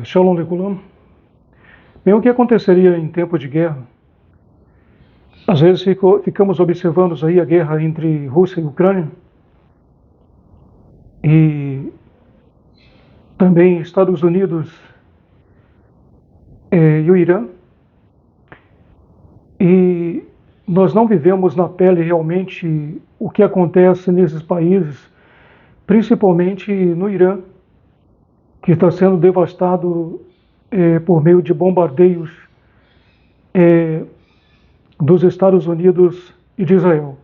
Shalom Lekulam. Bem, o que aconteceria em tempo de guerra? Às vezes ficamos observando aí a guerra entre Rússia e Ucrânia e também Estados Unidos e o Irã, e nós não vivemos na pele realmente o que acontece nesses países, principalmente no Irã, que está sendo devastado por meio de bombardeios dos Estados Unidos e de Israel.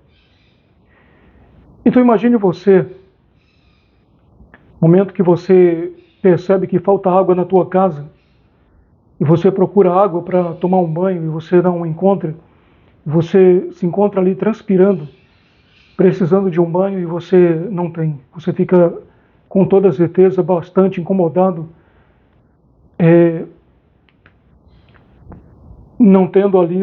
Então imagine você, no momento que você percebe que falta água na tua casa, e você procura água para tomar um banho e você não encontra, você se encontra ali transpirando, precisando de um banho e você não tem. Você fica, com toda certeza, bastante incomodado, não tendo ali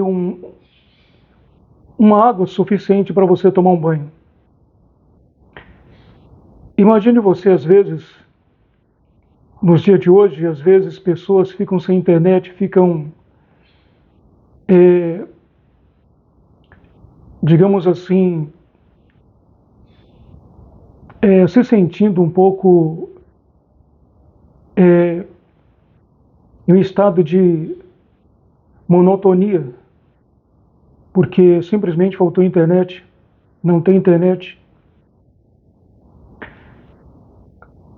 uma água suficiente para você tomar um banho. Imagine você, às vezes, nos dias de hoje, às vezes pessoas ficam sem internet, ficam, digamos assim, se sentindo um pouco em um estado de monotonia, porque simplesmente faltou internet, não tem internet.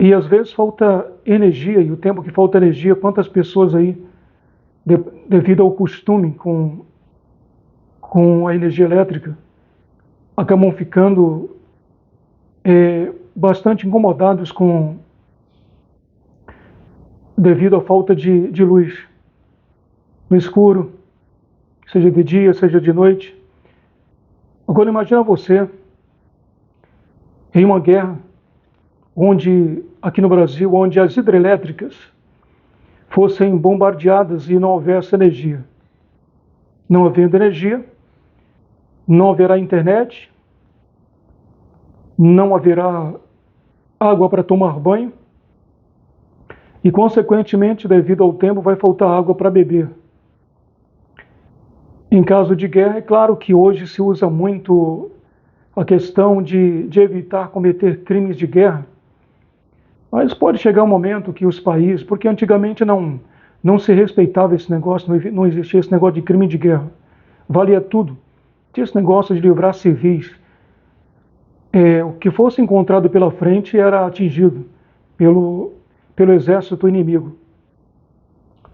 E às vezes falta energia, e o tempo que falta energia, quantas pessoas aí, devido ao costume com a energia elétrica, acabam ficando bastante incomodados devido à falta de luz no escuro, seja de dia, seja de noite. Agora imagina você em uma guerra aqui no Brasil, onde as hidrelétricas fossem bombardeadas e não houvesse energia. Não havendo energia, não haverá internet, não haverá água para tomar banho e, consequentemente, devido ao tempo, vai faltar água para beber. Em caso de guerra, é claro que hoje se usa muito a questão de evitar cometer crimes de guerra, mas pode chegar um momento que os países, porque antigamente não se respeitava esse negócio, não existia esse negócio de crime de guerra, valia tudo. Tinha esse negócio de livrar civis. O que fosse encontrado pela frente era atingido pelo exército inimigo.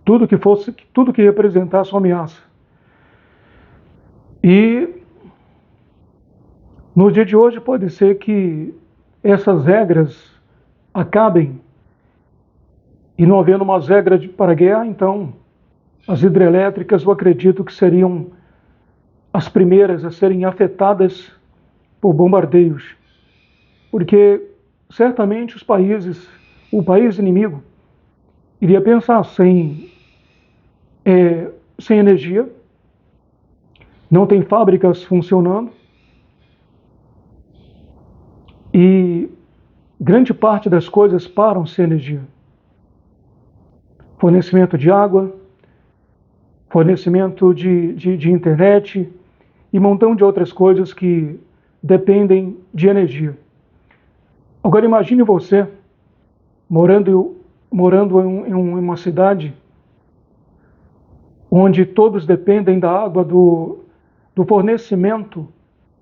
Tudo que representasse uma ameaça. E no dia de hoje pode ser que essas regras acabem, e não havendo umas regras para a guerra, então as hidrelétricas eu acredito que seriam as primeiras a serem afetadas por bombardeios, porque certamente o país inimigo iria pensar sem energia, não tem fábricas funcionando e grande parte das coisas param sem energia. Fornecimento de água, fornecimento de internet e um montão de outras coisas que dependem de energia. Agora imagine você morando em uma cidade onde todos dependem da água do fornecimento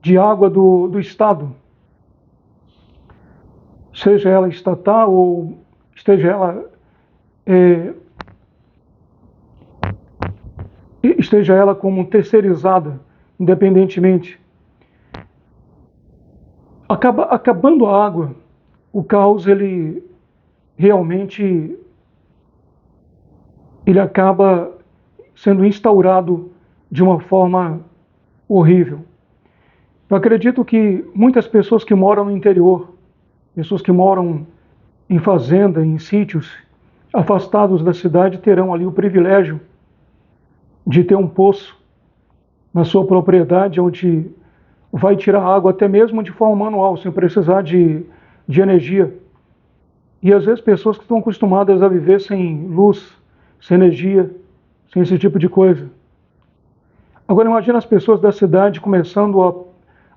de água do Estado, seja ela estatal ou esteja ela como terceirizada, independentemente. Acabando a água, o caos ele acaba sendo instaurado de uma forma horrível. Eu acredito que muitas pessoas que moram no interior, pessoas que moram em fazenda, em sítios, afastados da cidade, terão ali o privilégio de ter um poço na sua propriedade, onde vai tirar água até mesmo de forma manual, sem precisar de energia. E às vezes pessoas que estão acostumadas a viver sem luz, sem energia, sem esse tipo de coisa. Agora imagina as pessoas da cidade começando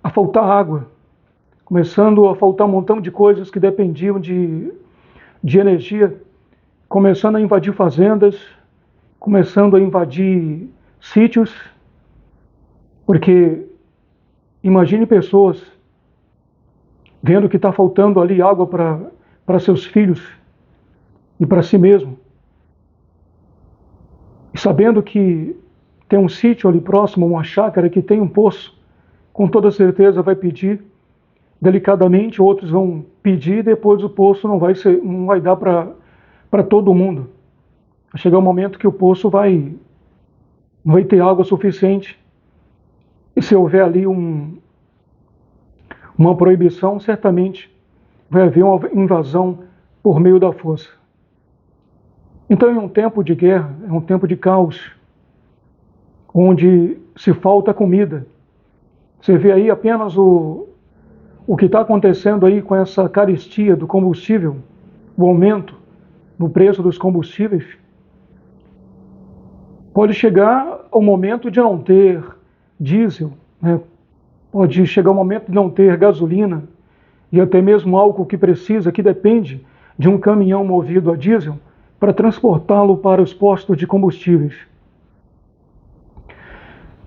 a faltar água, começando a faltar um montão de coisas que dependiam de energia, começando a invadir fazendas, começando a invadir sítios, porque imagine pessoas vendo que está faltando ali água para seus filhos e para si mesmo, e sabendo que tem um sítio ali próximo, uma chácara que tem um poço, com toda certeza vai pedir delicadamente, outros vão pedir, depois o poço não vai dar para todo mundo. Vai chegar um momento que o poço não vai ter água suficiente, e se houver ali uma proibição, certamente vai haver uma invasão por meio da força. Então é um tempo de guerra, é um tempo de caos, onde se falta comida. Você vê aí apenas o que está acontecendo aí com essa carestia do combustível, o aumento no preço dos combustíveis. Pode chegar ao momento de não ter diesel, né? Pode chegar ao momento de não ter gasolina e até mesmo álcool que precisa, que depende de um caminhão movido a diesel para transportá-lo para os postos de combustíveis.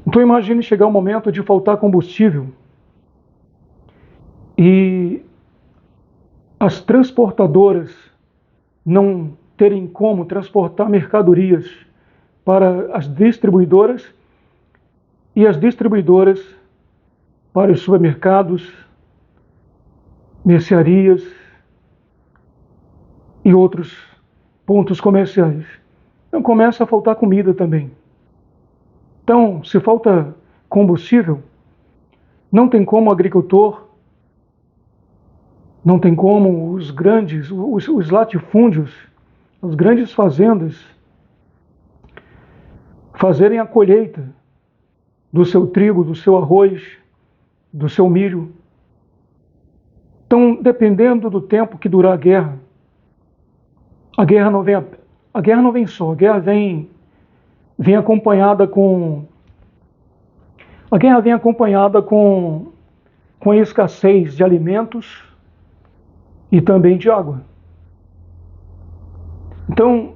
Então imagine chegar o momento de faltar combustível e as transportadoras não terem como transportar mercadorias para as distribuidoras e as distribuidoras para os supermercados, mercearias e outros pontos comerciais. Então começa a faltar comida também. Então, se falta combustível, não tem como o agricultor, não tem como os latifúndios, as grandes fazendas, fazerem a colheita do seu trigo, do seu arroz, do seu milho. Então, dependendo do tempo que durar a guerra não vem só, a guerra vem acompanhada com a escassez de alimentos e também de água. Então,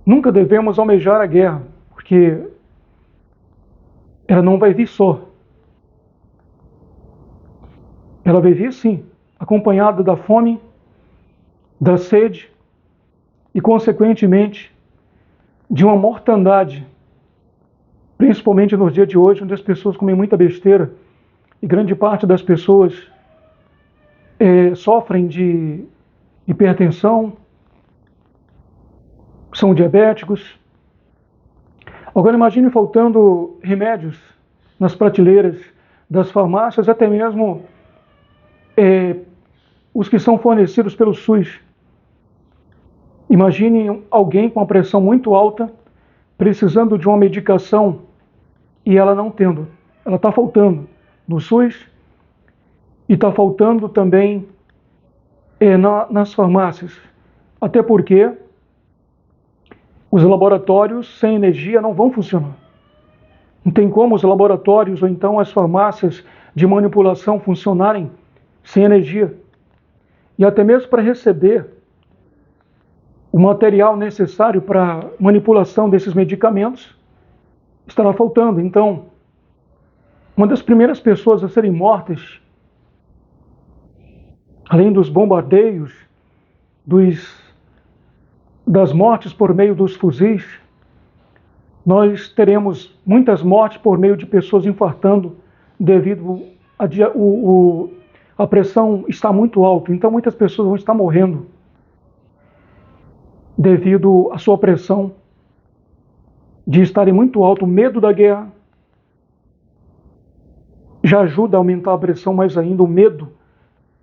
nunca devemos almejar a guerra, porque ela não vai vir só. Ela vai vir sim, acompanhada da fome, da sede e, consequentemente, de uma mortandade, principalmente nos dias de hoje, onde as pessoas comem muita besteira e grande parte das pessoas sofrem de hipertensão, são diabéticos. Agora imagine faltando remédios nas prateleiras das farmácias, até mesmo os que são fornecidos pelo SUS. Imagine alguém com a pressão muito alta, precisando de uma medicação e ela não tendo. Ela está faltando no SUS e está faltando também nas farmácias. Até porque os laboratórios sem energia não vão funcionar. Não tem como os laboratórios ou então as farmácias de manipulação funcionarem sem energia. E até mesmo para receber o material necessário para manipulação desses medicamentos estará faltando. Então, uma das primeiras pessoas a serem mortas, além dos bombardeios, das mortes por meio dos fuzis, nós teremos muitas mortes por meio de pessoas infartando devido a pressão está muito alta. Então muitas pessoas vão estar morrendo devido à sua pressão de estarem muito alto. O medo da guerra já ajuda a aumentar a pressão mais ainda. O medo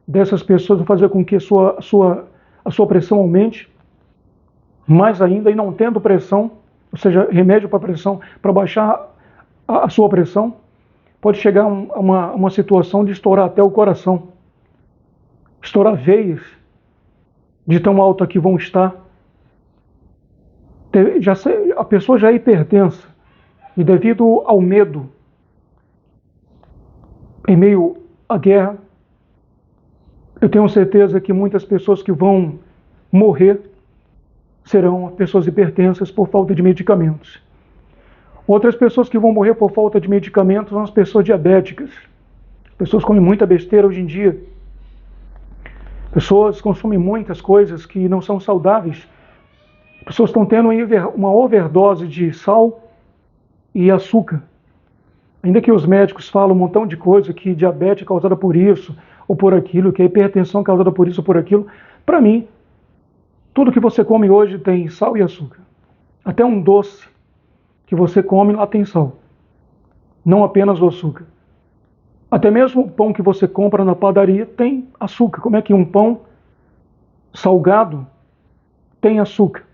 dessas pessoas vai fazer com que a sua pressão aumente mais ainda, e não tendo pressão, ou seja, remédio para pressão, para baixar a sua pressão, pode chegar a uma situação de estourar até o coração, estourar veias de tão alta que vão estar. A pessoa já é hipertensa e devido ao medo em meio à guerra, eu tenho certeza que muitas pessoas que vão morrer serão pessoas hipertensas por falta de medicamentos. Outras pessoas que vão morrer por falta de medicamentos são as pessoas diabéticas. Pessoas comem muita besteira hoje em dia. Pessoas consomem muitas coisas que não são saudáveis. Pessoas estão tendo uma overdose de sal e açúcar. Ainda que os médicos falam um montão de coisa, que diabetes é causada por isso ou por aquilo, que a hipertensão é causada por isso ou por aquilo, para mim, tudo que você come hoje tem sal e açúcar. Até um doce que você come lá tem sal, não apenas o açúcar. Até mesmo o pão que você compra na padaria tem açúcar. Como é que um pão salgado tem açúcar?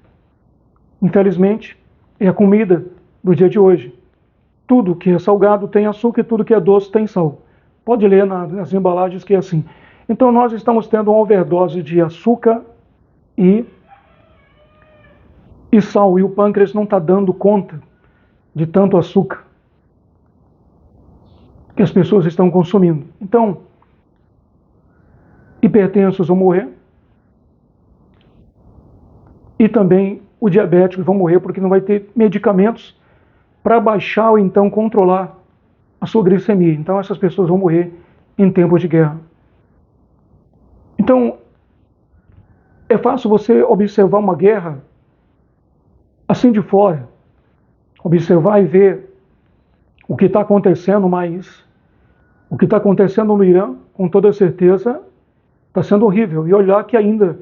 Infelizmente, é a comida do dia de hoje. Tudo que é salgado tem açúcar e tudo que é doce tem sal. Pode ler nas embalagens que é assim. Então nós estamos tendo uma overdose de açúcar e sal. E o pâncreas não está dando conta de tanto açúcar que as pessoas estão consumindo. Então, hipertensos vão morrer e também os diabéticos vão morrer porque não vai ter medicamentos para baixar ou então controlar a sua glicemia. Então essas pessoas vão morrer em tempos de guerra. Então, é fácil você observar uma guerra assim de fora, observar e ver o que está acontecendo, mas o que está acontecendo no Irã, com toda certeza, está sendo horrível. E olhar que ainda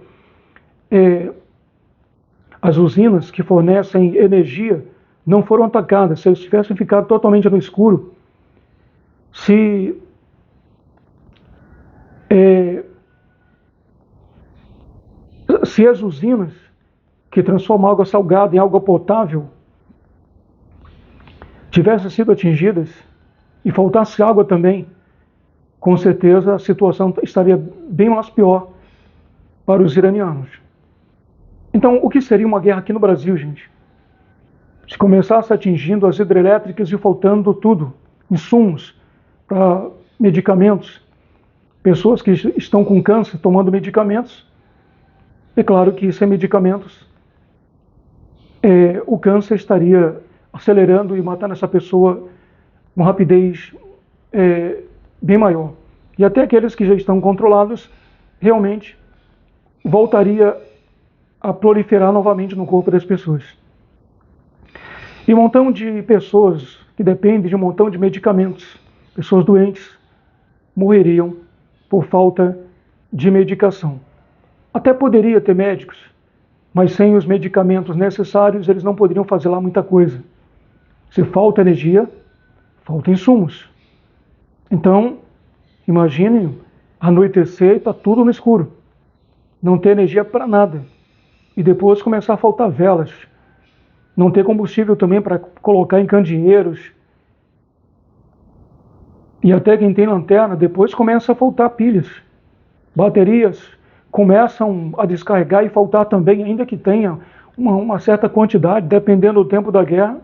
as usinas que fornecem energia não foram atacadas. Se eles tivessem ficado totalmente no escuro, se as usinas que transformam água salgada em água potável tivessem sido atingidas e faltasse água também, com certeza a situação estaria bem mais pior para os iranianos. Então, o que seria uma guerra aqui no Brasil, gente? Se começasse atingindo as hidrelétricas e faltando tudo, insumos para medicamentos, pessoas que estão com câncer tomando medicamentos, é claro que sem medicamentos o câncer estaria acelerando e matando essa pessoa com rapidez bem maior. E até aqueles que já estão controlados, realmente voltaria a proliferar novamente no corpo das pessoas. E um montão de pessoas que dependem de um montão de medicamentos, pessoas doentes, morreriam por falta de medicação. Até poderia ter médicos, mas sem os medicamentos necessários, eles não poderiam fazer lá muita coisa. Se falta energia, falta insumos. Então, imagine anoitecer e está tudo no escuro. Não ter energia para nada. E depois começar a faltar velas. Não ter combustível também para colocar em candeeiros. E até quem tem lanterna, depois começa a faltar pilhas. Baterias começam a descarregar e faltar também, ainda que tenha uma certa quantidade, dependendo do tempo da guerra.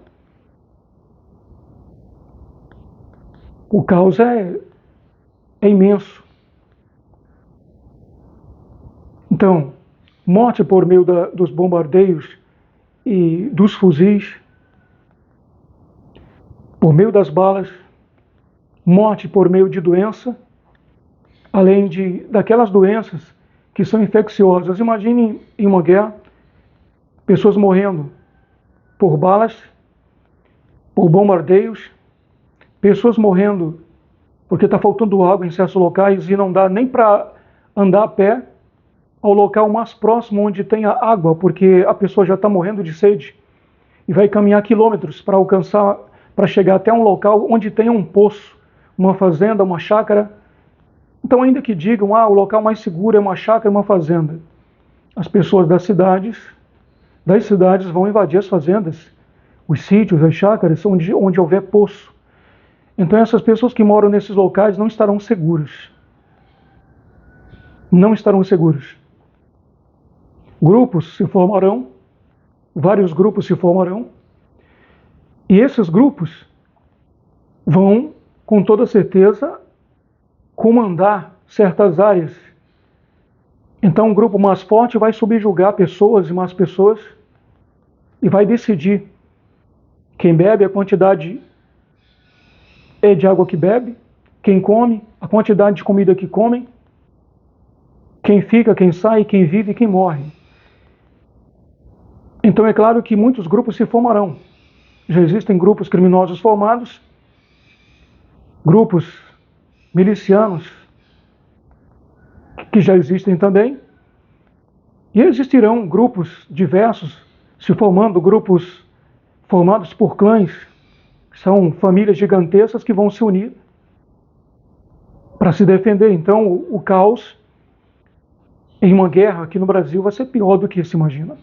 O caos é imenso. Então, morte por meio dos bombardeios e dos fuzis, por meio das balas, morte por meio de doença, além daquelas doenças que são infecciosas. Imagine em uma guerra, pessoas morrendo por balas, por bombardeios, pessoas morrendo porque está faltando água em certos locais e não dá nem para andar a pé ao local mais próximo onde tenha água, porque a pessoa já está morrendo de sede e vai caminhar quilômetros para alcançar, para chegar até um local onde tenha um poço, uma fazenda, uma chácara. Então, ainda que digam, o local mais seguro é uma chácara, uma fazenda, as pessoas das cidades vão invadir as fazendas, os sítios, as chácaras, onde houver poço. Então, essas pessoas que moram nesses locais não estarão seguras. Não estarão seguras. Grupos se formarão, vários grupos se formarão, e esses grupos vão, com toda certeza, comandar certas áreas. Então, um grupo mais forte vai subjugar pessoas e mais pessoas e vai decidir quem bebe, a quantidade de água que bebe, quem come, a quantidade de comida que comem, quem fica, quem sai, quem vive e quem morre. Então é claro que muitos grupos se formarão. Já existem grupos criminosos formados, grupos milicianos que já existem também, e existirão grupos diversos se formando, grupos formados por clãs, são famílias gigantescas que vão se unir para se defender. Então o caos em uma guerra aqui no Brasil vai ser pior do que se imagina,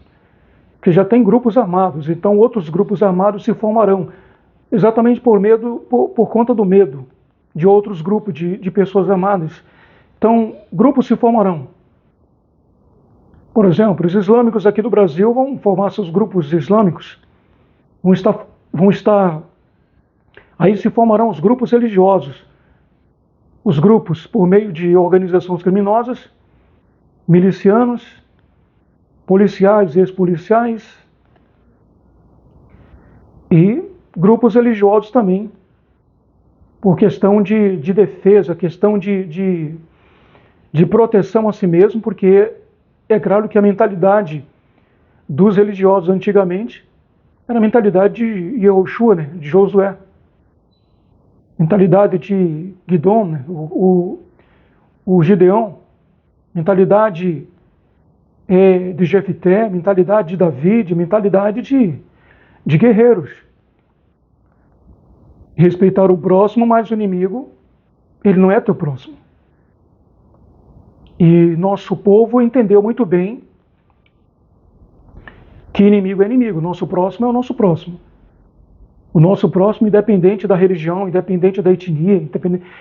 porque já tem grupos armados, então outros grupos armados se formarão, exatamente por conta do medo de outros grupos de pessoas armadas. Então, grupos se formarão. Por exemplo, os islâmicos aqui do Brasil vão formar seus grupos islâmicos, vão estar aí se formarão os grupos religiosos, os grupos por meio de organizações criminosas, milicianos, policiais e ex-policiais, e grupos religiosos também, por questão de defesa, questão de proteção a si mesmo, porque é claro que a mentalidade dos religiosos antigamente era a mentalidade de Yehoshua, né, de Josué, mentalidade de Gidom, né, o Gideão, mentalidade de Jefité, mentalidade de David, mentalidade de guerreiros. Respeitar o próximo, mas o inimigo, ele não é teu próximo. E nosso povo entendeu muito bem que inimigo é inimigo, nosso próximo é o nosso próximo. O nosso próximo, independente da religião, independente da etnia,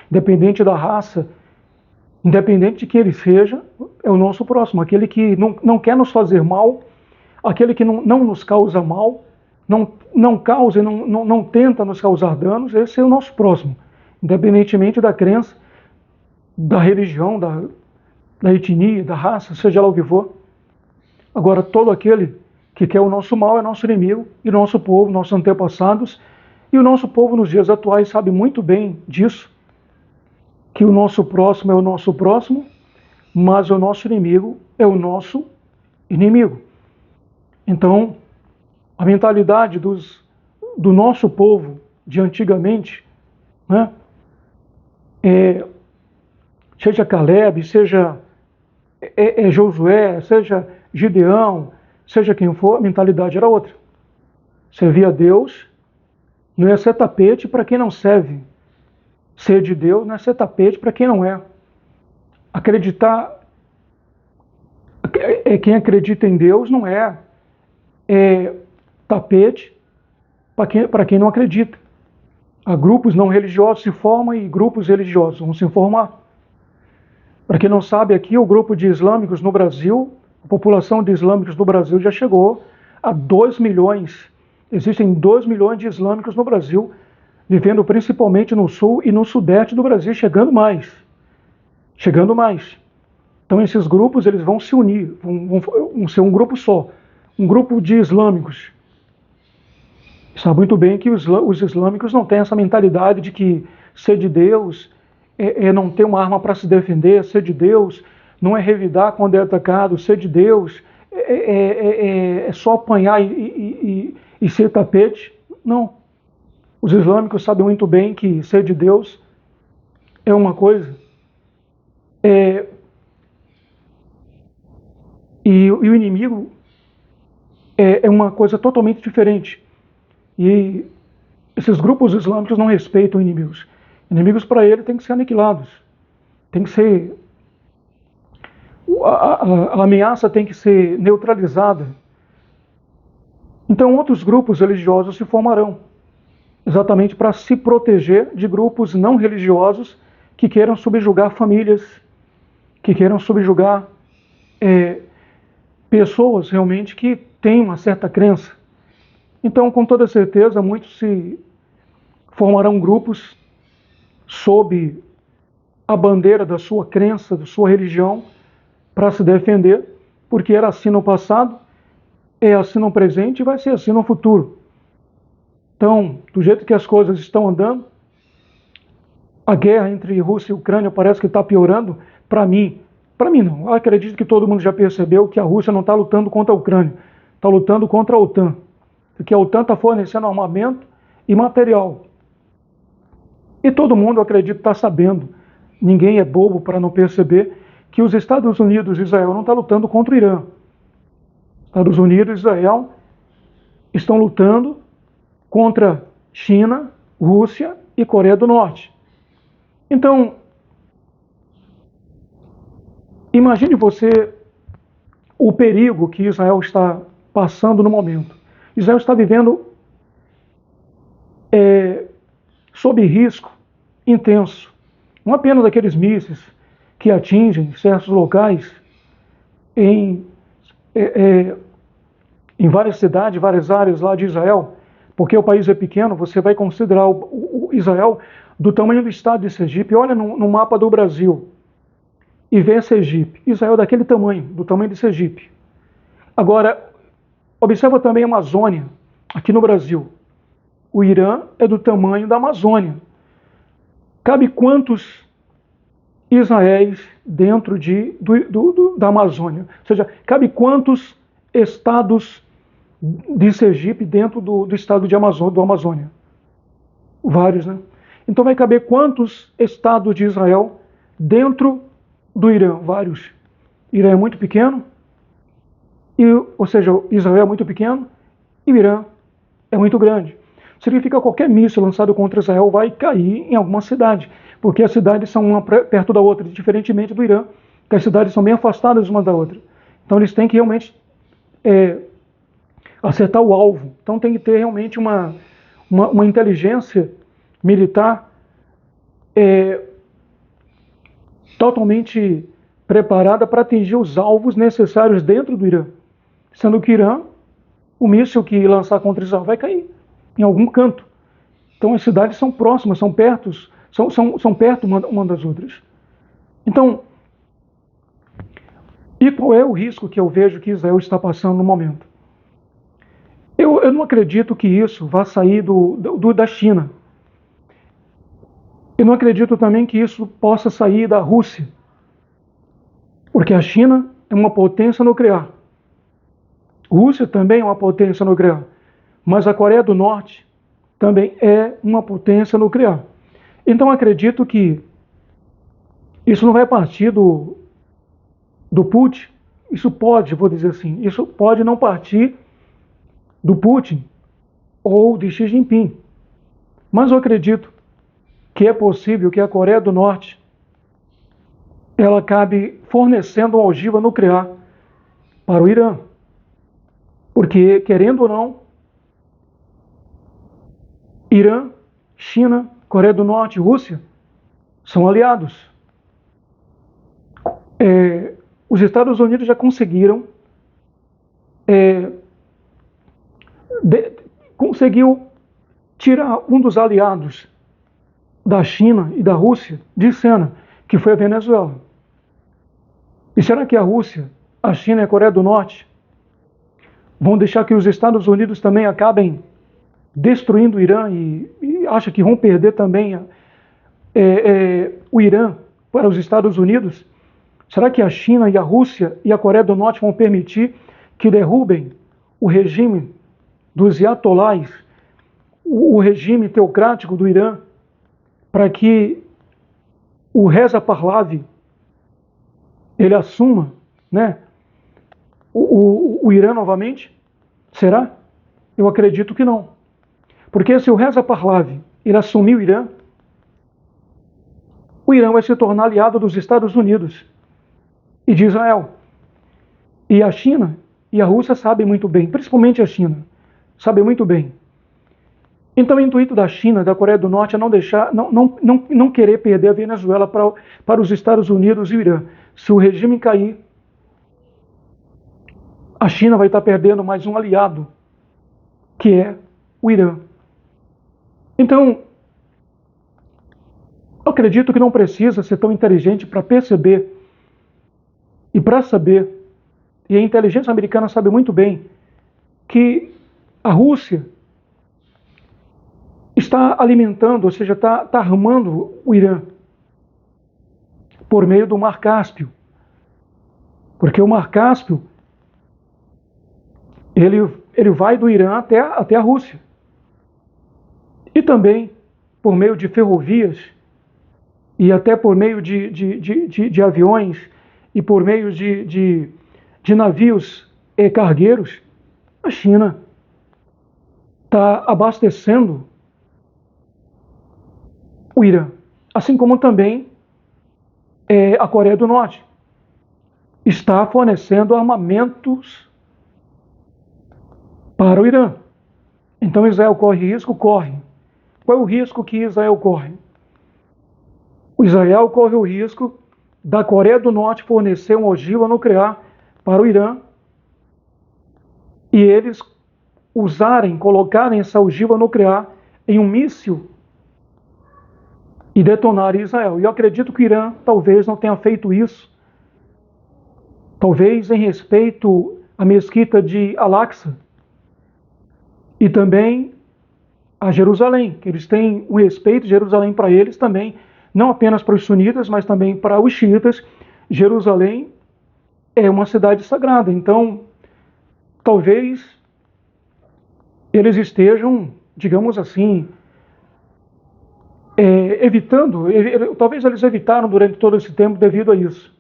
independente da raça, independente de quem ele seja, é o nosso próximo. Aquele que não quer nos fazer mal, aquele que não nos causa mal, não causa e não tenta nos causar danos, esse é o nosso próximo. Independentemente da crença, da religião, da etnia, da raça, seja lá o que for. Agora, todo aquele que quer o nosso mal é nosso inimigo, e nosso povo, nossos antepassados, e o nosso povo nos dias atuais sabe muito bem disso, que o nosso próximo é o nosso próximo, mas o nosso inimigo é o nosso inimigo. Então, a mentalidade do nosso povo de antigamente, né, seja Caleb, seja Josué, seja Gideão, seja quem for, a mentalidade era outra. Servir a Deus não é ser tapete para quem não serve. Ser de Deus não é ser tapete para quem não é. Acreditar, quem acredita em Deus não é tapete para quem não acredita. Há grupos não religiosos se formam e grupos religiosos vão se formar. Para quem não sabe, aqui o grupo de islâmicos no Brasil, a população de islâmicos no Brasil já chegou a 2 milhões. Existem 2 milhões de islâmicos no Brasil, vivendo principalmente no sul e no sudeste do Brasil, chegando mais. Chegando mais. Então esses grupos eles vão se unir, vão ser um grupo só, um grupo de islâmicos. Sabe muito bem que os islâmicos não têm essa mentalidade de que ser de Deus é não ter uma arma para se defender, ser de Deus não é revidar quando é atacado, ser de Deus é só apanhar e ser tapete. Não. Os islâmicos sabem muito bem que ser de Deus é uma coisa, e o inimigo é uma coisa totalmente diferente. E esses grupos islâmicos não respeitam inimigos. Inimigos para ele têm que ser aniquilados. Tem que ser... A ameaça tem que ser neutralizada. Então outros grupos religiosos se formarão, exatamente para se proteger de grupos não religiosos que queiram subjugar famílias, que queiram subjugar pessoas realmente que têm uma certa crença. Então, com toda certeza, muitos se formarão grupos sob a bandeira da sua crença, da sua religião, para se defender, porque era assim no passado, é assim no presente e vai ser assim no futuro. Então, do jeito que as coisas estão andando, a guerra entre Rússia e Ucrânia parece que está piorando. Para mim não. Eu acredito que todo mundo já percebeu que a Rússia não está lutando contra a Ucrânia, está lutando contra a OTAN, porque a OTAN está fornecendo armamento e material. E todo mundo, eu acredito, está sabendo, ninguém é bobo para não perceber que os Estados Unidos e Israel não estão lutando contra o Irã. Estados Unidos e Israel estão lutando contra China, Rússia e Coreia do Norte. Então, imagine você o perigo que Israel está passando no momento. Israel está vivendo sob risco intenso. Não apenas aqueles mísseis que atingem certos locais em várias cidades, várias áreas lá de Israel, porque o país é pequeno, você vai considerar o Israel do tamanho do estado de Sergipe. Olha no mapa do Brasil e vê Sergipe. Israel é daquele tamanho, do tamanho de Sergipe. Agora, observa também a Amazônia, aqui no Brasil. O Irã é do tamanho da Amazônia. Cabe quantos Israéis dentro da Amazônia? Ou seja, cabe quantos estados de Sergipe dentro do estado do Amazônia? Vários, né? Então vai caber quantos estados de Israel dentro do Irã? Vários. Irã é muito pequeno, ou seja, Israel é muito pequeno e o Irã é muito grande. Significa que qualquer míssil lançado contra Israel vai cair em alguma cidade, porque as cidades são uma perto da outra, diferentemente do Irã, que as cidades são bem afastadas uma da outra. Então eles têm que realmente acertar o alvo. Então tem que ter realmente uma inteligência militar totalmente preparada para atingir os alvos necessários dentro do Irã. Sendo que o Irã, o míssil que lançar contra Israel vai cair em algum canto. Então as cidades são próximas, são perto uma das outras. Então, e qual é o risco que eu vejo que Israel está passando no momento? Eu não acredito que isso vá sair da China. Eu não acredito também que isso possa sair da Rússia, porque a China é uma potência nuclear. A Rússia também é uma potência nuclear, mas a Coreia do Norte também é uma potência nuclear. Então acredito que isso não vai partir do Putin. Isso pode, vou dizer assim, isso pode não partir do Putin ou de Xi Jinping. Mas eu acredito que é possível que a Coreia do Norte ela acabe fornecendo uma ogiva nuclear para o Irã. Porque, querendo ou não, Irã, China, Coreia do Norte e Rússia são aliados. Os Estados Unidos já conseguiu tirar um dos aliados da China e da Rússia de cena, que foi a Venezuela. E será que a Rússia, a China e a Coreia do Norte vão deixar que os Estados Unidos também acabem destruindo o Irã e acham que vão perder também o Irã para os Estados Unidos? Será que a China e a Rússia e a Coreia do Norte vão permitir que derrubem o regime dos ayatollahs, o regime teocrático do Irã, para que o Reza Pahlavi ele assuma, né, o Irã novamente? Será? Eu acredito que não. Porque se o Reza Pahlavi ele assumir o Irã vai se tornar aliado dos Estados Unidos e de Israel. E a China e a Rússia sabem muito bem, principalmente a China, sabem muito bem. Então o intuito da China, da Coreia do Norte é não querer perder a Venezuela para os Estados Unidos e o Irã. Se o regime cair, a China vai estar perdendo mais um aliado, que é o Irã. Então, eu acredito que não precisa ser tão inteligente para perceber e para saber, e a inteligência americana sabe muito bem, que a Rússia está alimentando, ou seja, está armando o Irã por meio do Mar Cáspio. Porque o Mar Cáspio, ele vai do Irã até a Rússia. E também por meio de ferrovias, e até por meio de aviões, e por meio de navios cargueiros, a China está abastecendo o Irã. Assim como também a Coreia do Norte está fornecendo armamentos para o Irã. Então Israel corre risco? Corre. Qual é o risco que Israel corre? O Israel corre o risco da Coreia do Norte fornecer uma ogiva nuclear para o Irã e eles colocarem essa ogiva nuclear em um míssil e detonarem Israel. E eu acredito que o Irã talvez não tenha feito isso, talvez em respeito à mesquita de Al-Aqsa e também a Jerusalém, que eles têm um respeito de Jerusalém para eles também, não apenas para os sunitas, mas também para os xiitas. Jerusalém é uma cidade sagrada, então talvez eles estejam, digamos assim, talvez eles evitaram durante todo esse tempo devido a isso.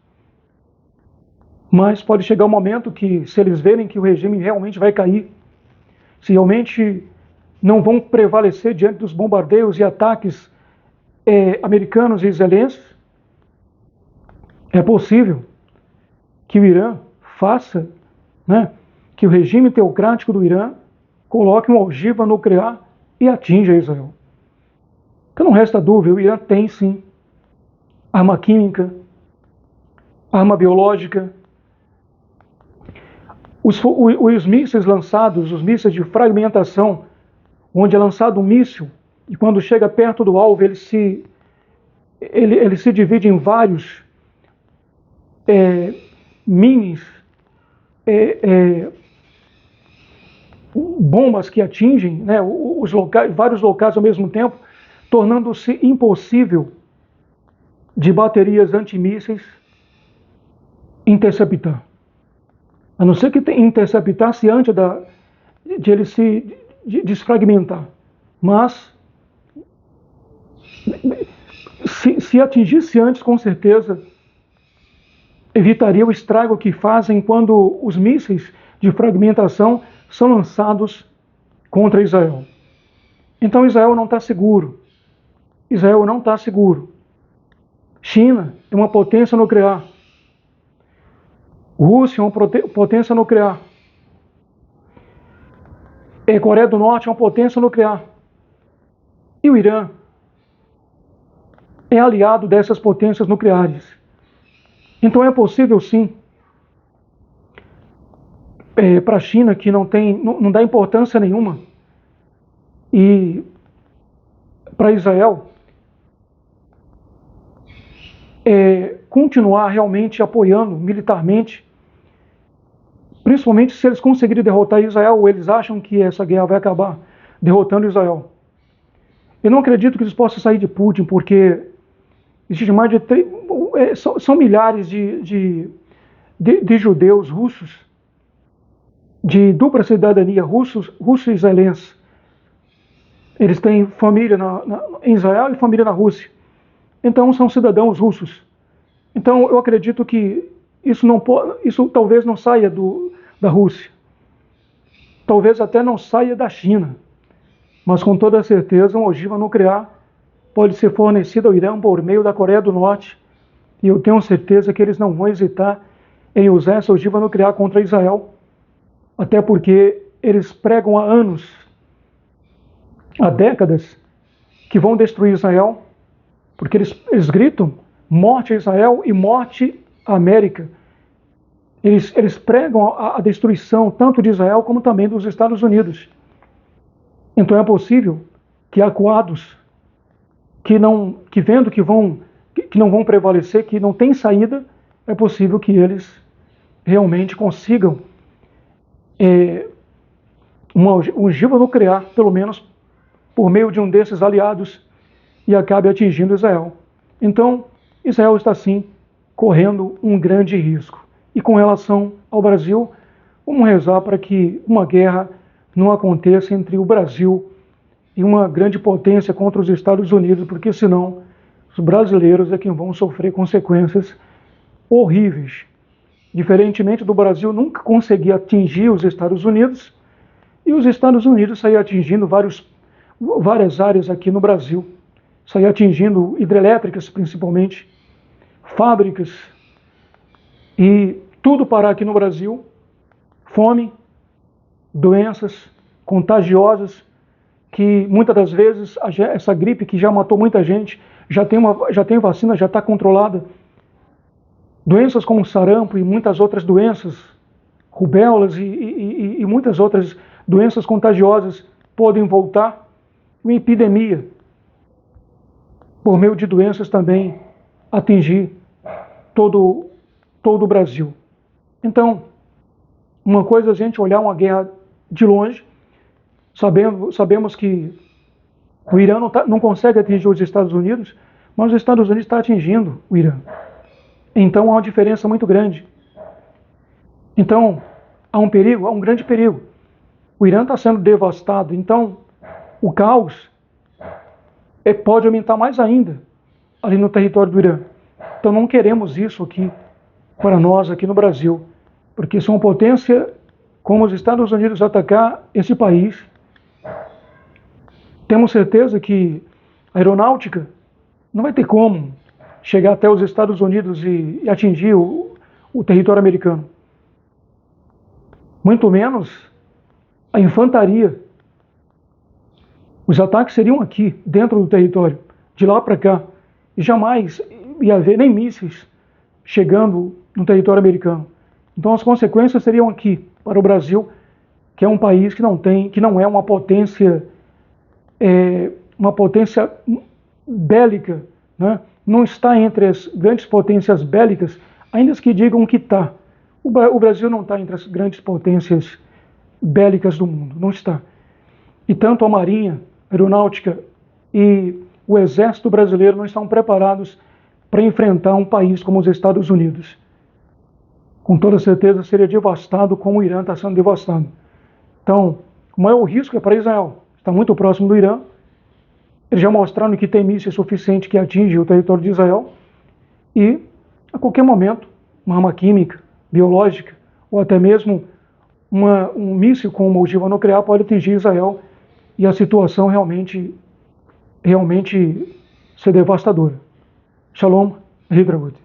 Mas pode chegar um momento que, se eles verem que o regime realmente vai cair, se realmente não vão prevalecer diante dos bombardeios e ataques americanos e israelenses, é possível que o Irã faça, né, que o regime teocrático do Irã coloque uma ogiva nuclear e atinja Israel. Porque não resta dúvida, o Irã tem sim arma química, arma biológica. Os mísseis lançados, os mísseis de fragmentação, onde é lançado um míssil e quando chega perto do alvo ele se divide em vários minis bombas que atingem, né, vários locais ao mesmo tempo, tornando-se impossível de baterias antimísseis interceptar. A não ser que interceptasse antes de ele se desfragmentar. Mas, se atingisse antes, com certeza, evitaria o estrago que fazem quando os mísseis de fragmentação são lançados contra Israel. Então Israel não está seguro. Israel não está seguro. China é uma potência nuclear. Rússia é uma potência nuclear. Coreia do Norte é uma potência nuclear. E o Irã é aliado dessas potências nucleares. Então é possível sim, para a China, que não dá importância nenhuma, e para Israel continuar realmente apoiando militarmente, principalmente se eles conseguirem derrotar Israel, ou eles acham que essa guerra vai acabar derrotando Israel. Eu não acredito que eles possam sair de Putin, porque existe mais de são milhares de judeus russos, de dupla cidadania, russos e israelenses. Eles têm família em Israel e família na Rússia. Então são cidadãos russos. Então eu acredito que isso talvez não saia da Rússia. Talvez até não saia da China. Mas com toda certeza uma ogiva nuclear pode ser fornecida ao Irã por meio da Coreia do Norte. E eu tenho certeza que eles não vão hesitar em usar essa ogiva nuclear contra Israel. Até porque eles pregam há anos, há décadas, que vão destruir Israel. Porque eles gritam morte a Israel e morte à América. Eles pregam a destruição tanto de Israel como também dos Estados Unidos. Então é possível que acuados que vendo que não vão prevalecer, que não tem saída, é possível que eles realmente consigam uma ogiva nuclear, pelo menos por meio de um desses aliados, e acabe atingindo Israel. Então, Israel está sim correndo um grande risco. E com relação ao Brasil, vamos rezar para que uma guerra não aconteça entre o Brasil e uma grande potência contra os Estados Unidos, porque senão os brasileiros é quem vão sofrer consequências horríveis. Diferentemente do Brasil nunca conseguir atingir os Estados Unidos, e os Estados Unidos saíram atingindo várias áreas aqui no Brasil, saíram atingindo hidrelétricas principalmente, fábricas, e tudo parar aqui no Brasil, fome, doenças contagiosas, que muitas das vezes essa gripe que já matou muita gente, já tem vacina, já está controlada. Doenças como sarampo e muitas outras doenças, rubéolas e muitas outras doenças contagiosas podem voltar. Uma epidemia, por meio de doenças também, atingir todo o Brasil. Então, uma coisa é a gente olhar uma guerra de longe, sabemos que o Irã não consegue atingir os Estados Unidos, mas os Estados Unidos está atingindo o Irã. Então há uma diferença muito grande. Então há um perigo, há um grande perigo. O Irã está sendo devastado, então o caos pode aumentar mais ainda ali no território do Irã. Então não queremos isso aqui para nós, aqui no Brasil, porque se uma potência como os Estados Unidos atacar esse país, temos certeza que a aeronáutica não vai ter como chegar até os Estados Unidos e atingir o território americano. Muito menos a infantaria. Os ataques seriam aqui, dentro do território, de lá para cá. E jamais ia haver nem mísseis chegando no território americano. Então as consequências seriam aqui, para o Brasil, que é um país que não é uma potência bélica, né? Não está entre as grandes potências bélicas, ainda que digam que está. O Brasil não está entre as grandes potências bélicas do mundo, não está. E tanto a Marinha, a Aeronáutica e o Exército brasileiro não estão preparados para enfrentar um país como os Estados Unidos. Com toda certeza seria devastado como o Irã está sendo devastado. Então, o maior risco é para Israel. Está muito próximo do Irã. Eles já mostraram que tem mísseis suficiente que atinge o território de Israel. E, a qualquer momento, uma arma química, biológica, ou até mesmo um míssil com uma ogiva nuclear pode atingir Israel e a situação realmente ser devastadora. Shalom, Hidraut.